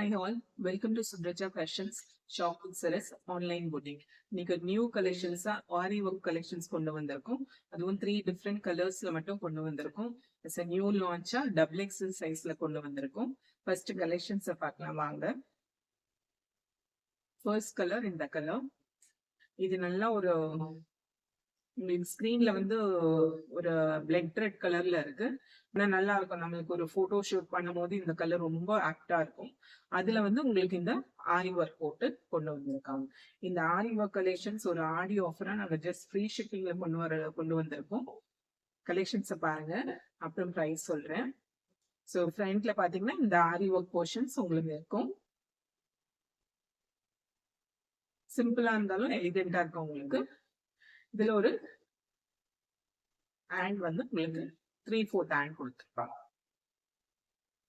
Hi all, welcome to Subraja Fashions Shop with Ceres Online Boutique. இன்னைக்கு new கலெக்ஷன்ஸா ஆரி work collections கொண்டு வந்திருக்கோம். அதுவும் 3 different கலர்ஸ்ல மட்டும் கொண்டு வந்திருக்கோம். இட்ஸ் நியூ லான்ச்சா டபுள் எக்ஸல் சைஸ்ல கொண்டு வந்திருக்கோம். ஃபர்ஸ்ட் கலெக்ஷன்ஸை பார்க்கலாம் வாங்க. ஃபர்ஸ்ட் கலர் இந்த கலர். இது நல்லா ஒரு உங்களுக்கு ஸ்கிரீன்ல வந்து ஒரு பிளாக் ரெட் கலர்ல இருக்கு. ஆனா நல்லா இருக்கும். நம்மளுக்கு ஒரு போட்டோ ஷூட் பண்ணும்போது இந்த கலர் ரொம்ப ஆக்டா இருக்கும். அதுல வந்து உங்களுக்கு இந்த ஆரி ஒர்க் போட்டு கொண்டு வந்திருக்காங்க. இந்த ஆரி ஒர்க் கலெக்ஷன்ஸ் ஒரு ஆடி ஆஃபரா நாங்க ஜஸ்ட் ஃப்ரீ ஷிப்பிங்ல கொண்டு வந்திருக்கோம். கலெக்ஷன்ஸை பாருங்க, அப்புறம் ப்ரைஸ் சொல்றேன். ஸோ ஃப்ரண்ட்ல பாத்தீங்கன்னா இந்த ஆரி ஒர்க் போர்ஷன்ஸ் உங்களுக்கு இருக்கும். சிம்பிளா இருந்தாலும் எலிகென்டா இருக்கும் உங்களுக்கு. இதுல ஒரு ஹேண்ட் வந்து உங்களுக்கு 3/4 ஹேண்ட் கொடுத்துருப்பாங்க.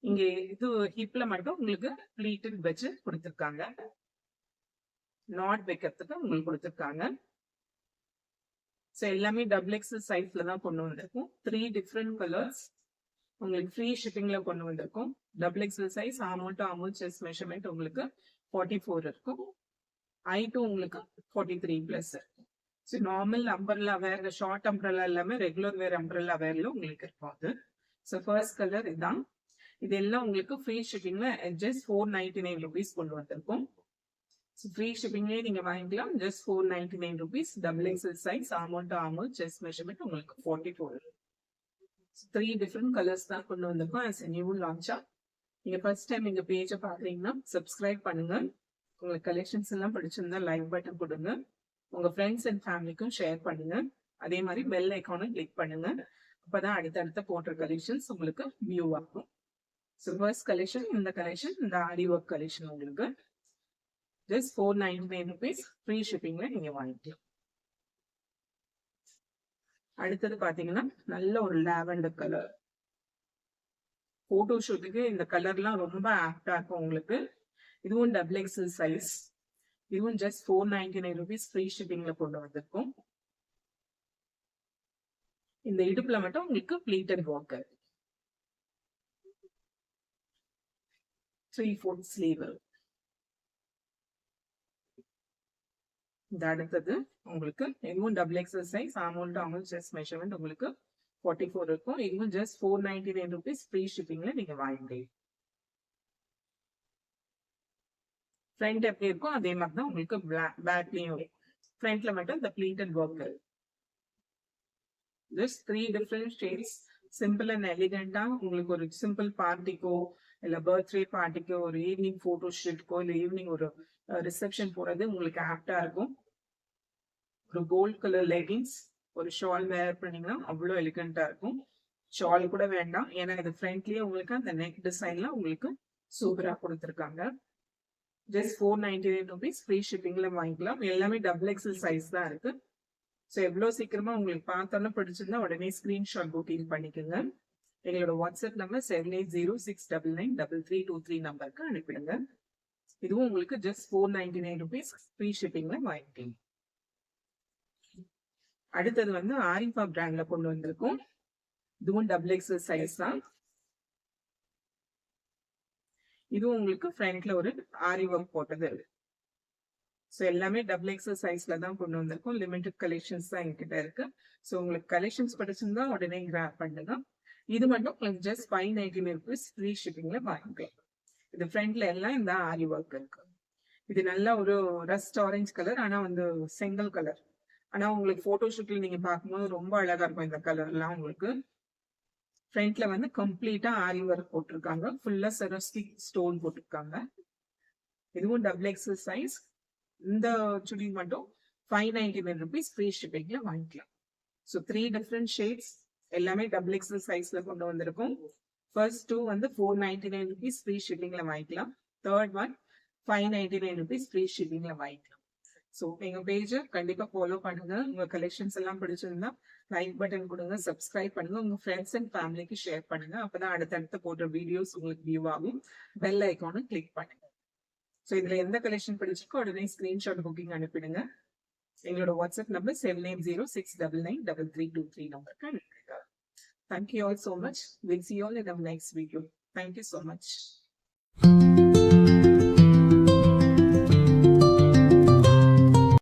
இங்க இது ஹிப்ல மட்டும் உங்களுக்கு ப்ளீட்டட் வச்சு கொடுத்துருக்காங்க. நாட் வைக்கிறதுக்கு உங்களுக்கு கொடுத்துருக்காங்க. ஸோ எல்லாமே டபுள் எக்ஸல் சைஸ்ல தான் கொண்டு வந்திருக்கும். 3 டிஃப்ரெண்ட் கலர்ஸ் உங்களுக்கு ஃப்ரீ ஷிப்பிங்ல கொண்டு வந்திருக்கும். டபுள் எக்ஸல் சைஸ் ஆம் செஸ்ட் மெஷர்மெண்ட் உங்களுக்கு 44 இருக்கும். ஹைட்டும் உங்களுக்கு 43 பிளஸ் இருக்கும். So normal umbrella wear, short umbrella எல்லாமே ரெகுலர் வேர் அம்பர்லா வேர்ல உங்களுக்கு இருக்கும் அது. ஸோ ஃபர்ஸ்ட் கலர் இதுதான். இது எல்லாம் உங்களுக்கு ஃப்ரீ ஷிப்பிங்ல ஜஸ்ட் 499 ருபீஸ் கொண்டு வந்திருக்கும். ஃப்ரீ ஷிப்பிங்லேயே நீங்க வாங்கிக்கலாம். Just 499 rupees. Double XL size ஆம் செஸ்ட் மெஷர்மெண்ட் உங்களுக்கு 44. 3 டிஃப்ரெண்ட் கலர்ஸ் தான் கொண்டு வந்திருக்கோம். ஆஸ் நியூ லான்ச்சா நீங்க ஃபர்ஸ்ட் டைம் எங்க பேஜை பாக்குறீங்கன்னா சப்ஸ்கிரைப் பண்ணுங்க. உங்களுக்கு கலெக்ஷன்ஸ் எல்லாம் பிடிச்சிருந்தா லைக் பட்டன் கொடுங்க. உங்க ஃப்ரெண்ட்ஸ் அண்ட் ஃபேமிலிக்கும் ஷேர் பண்ணுங்க. அதே மாதிரி பெல் ஐக்கானும் கிளிக் பண்ணுங்க. அப்பதான் அடுத்தடுத்த போடுற கலெக்ஷன்ஸ் உங்களுக்கு வியூ ஆகும். ஸோ ஃபர்ஸ்ட் கலெக்ஷன் இந்த கலெக்ஷன், இந்த ஆரி ஒர்க் கலெக்ஷன் உங்களுக்கு ஜஸ்ட் 499 ருபீஸ் ஃப்ரீ ஷிப்பிங்ல நீங்க வாங்கிக்கலாம். அடுத்தது பாத்தீங்கன்னா நல்ல ஒரு லாவெண்டர் கலர். போட்டோ ஷூட்டுக்கு இந்த கலர்லாம் ரொம்ப ஆப்டா இருக்கும் உங்களுக்கு. இதுவும் டபுள் எக்ஸல் சைஸ். இதுவும் ஜஸ்ட் 499 ருபீஸ் ஃப்ரீ ஷிப்பிங்ல கொண்டு வந்திருக்கும். இந்த இடுப்புல மட்டும் உங்களுக்கு ப்ளீட்டட் ஒர்க், 3/4 ஸ்லீவ். இந்த அடுத்தது உங்களுக்கு இதுவும் டபுள் எக்ஸல் சைஸ் ஆம் செஸ்ட் மெஷர்மெண்ட் உங்களுக்கு 44 இருக்கும். இதுவும் ஜஸ்ட் 499 ருபீஸ் ஃப்ரீ ஷிப்பிங்ல நீங்க வாங்கிக்கலாம். ஃப்ரண்ட் எப்படி இருக்கும் அதே மாதிரி தான் உங்களுக்கு பேக்லயும். ஃப்ரண்ட்ல மட்டும் இந்த pleated work. Just 3 different shades. Simple and எலிகென்டா உங்களுக்கு ஒரு சிம்பிள் பார்ட்டிக்கோ இல்ல பர்த்டே பார்ட்டிக்கோ, ஒரு ஈவினிங் போட்டோ ஷூட்க்கோ இல்ல ஈவினிங் ஒரு ரிசப்ஷன் போறது உங்களுக்கு ஆப்டா இருக்கும். ஒரு கோல்ட் கலர் லெகின்ஸ், ஒரு ஷால் வேர் பண்ணீங்கன்னா அவ்வளோ எலிகென்டா இருக்கும். ஷால் கூட வேண்டாம், ஏன்னா இது ஃப்ரண்ட்லயே உங்களுக்கு அந்த நெக் டிசைன்ல உங்களுக்கு சூப்பரா கொடுத்துருக்காங்க. ஜஸ்ட் 499 ருபீஸ் ஃப்ரீ ஷிப்பிங்ல வாங்கிக்கலாம். எல்லாமே டபுள் எக்ஸல் சைஸ் தான் இருக்கு. ஸோ எவ்வளோ சீக்கிரமா உங்களுக்கு பார்த்தோன்னா பிடிச்சிருந்தா உடனே ஸ்கிரீன்ஷாட் புக்கிங் பண்ணிக்கோங்க. எங்களோட வாட்ஸ்அப் நம்பர் 7806993323 நம்பருக்கு அனுப்பிடுங்க. இதுவும் உங்களுக்கு ஜஸ்ட் 499 ருபீஸ் ஃப்ரீ ஷிப்பிங்ல வாங்கிக்கலாம். அடுத்தது வந்து ஆரிஃபா பிராண்ட்ல கொண்டு வந்திருக்கும். இதுவும் டபுள் எக்ஸல் சைஸ் தான். இதுவும் உங்களுக்கு ஃப்ரண்ட்ல ஒரு ஆரி ஒர்க் போட்டது. ஸோ எல்லாமே டபுள் எக்ஸல் சைஸ்ல தான் கொண்டு வந்திருக்கும். லிமிடெட் கலெக்ஷன்ஸ் தான் என்கிட்ட இருக்கு. ஸோ உங்களுக்கு கலெக்ஷன்ஸ் பிடிச்சிருந்தா உடனே கிராப் பண்ணுங்க. இது மட்டும் உங்களுக்கு ஜஸ்ட் 599 ருபீஸ் ஃப்ரீ ஷிப்பிங்ல வாங்கிக்கலாம். இது ஃப்ரண்ட்ல எல்லாம் இந்த ஆரி ஒர்க் இருக்கு. இது நல்ல ஒரு ரஸ்ட் ஆரஞ்சு கலர், ஆனா வந்து செங்கல் கலர். ஆனா உங்களுக்கு போட்டோ ஷூட்ல நீங்க பார்க்கும்போது ரொம்ப அழகா இருக்கும் இந்த கலர் எல்லாம். உங்களுக்கு ஃப்ரண்ட்ல வந்து கம்ப்ளீட்டா ஆரி ஒர்க் போட்டிருக்காங்க. ஃபுல்லா செரோஸ்கி ஸ்டோன் போட்டிருக்காங்க. இதுவும் டபுள் எக்ஸல் சைஸ். இந்த சுடி மட்டும் 599 ருபீஸ் ஃப்ரீ ஷிப்பிங்ல வாங்கிக்கலாம். ஸோ 3 டிஃப்ரெண்ட் ஷேட்ஸ், எல்லாமே டபுள் எக்ஸல் சைஸ்ல கொண்டு வந்திருக்கும். ஃபர்ஸ்ட் 2 வந்து 499 ருபீஸ் ஃப்ரீ ஷிப்பிங்ல வாங்கிக்கலாம். தேர்ட் ஒன் 599 ருபீஸ் ஃப்ரீ ஷிப்பிங்ல வாங்கிக்கலாம். ஸோ எங்க பேஜை கண்டிப்பா ஃபாலோ பண்ணுங்க. உங்க கலெக்ஷன்ஸ் எல்லாம் பிடிச்சிருந்தா லைக் பட்டன் கொடுங்க, சப்ஸ்கிரைப் பண்ணுங்க, உங்க ஃப்ரெண்ட்ஸ் அண்ட் ஃபேமிலிக்கு ஷேர் பண்ணுங்க. அப்பதான் அடுத்தடுத்து போடுற வீடியோஸ் உங்களுக்கு வியூ ஆகும். பெல் ஐக்கானும் கிளிக் பண்ணுங்க. ஸோ இதுல எந்த கலெக்ஷன் பிடிச்சிருக்கோ உடனே ஸ்கிரீன்ஷாட் புக்கிங் அனுப்பிடுங்க. எங்களோட வாட்ஸ்அப் நம்பர் 7806993323 நம்பருக்கு அனுப்பிடுங்க. Thank you all so much. We'll see you all in the next video. Thank you so much.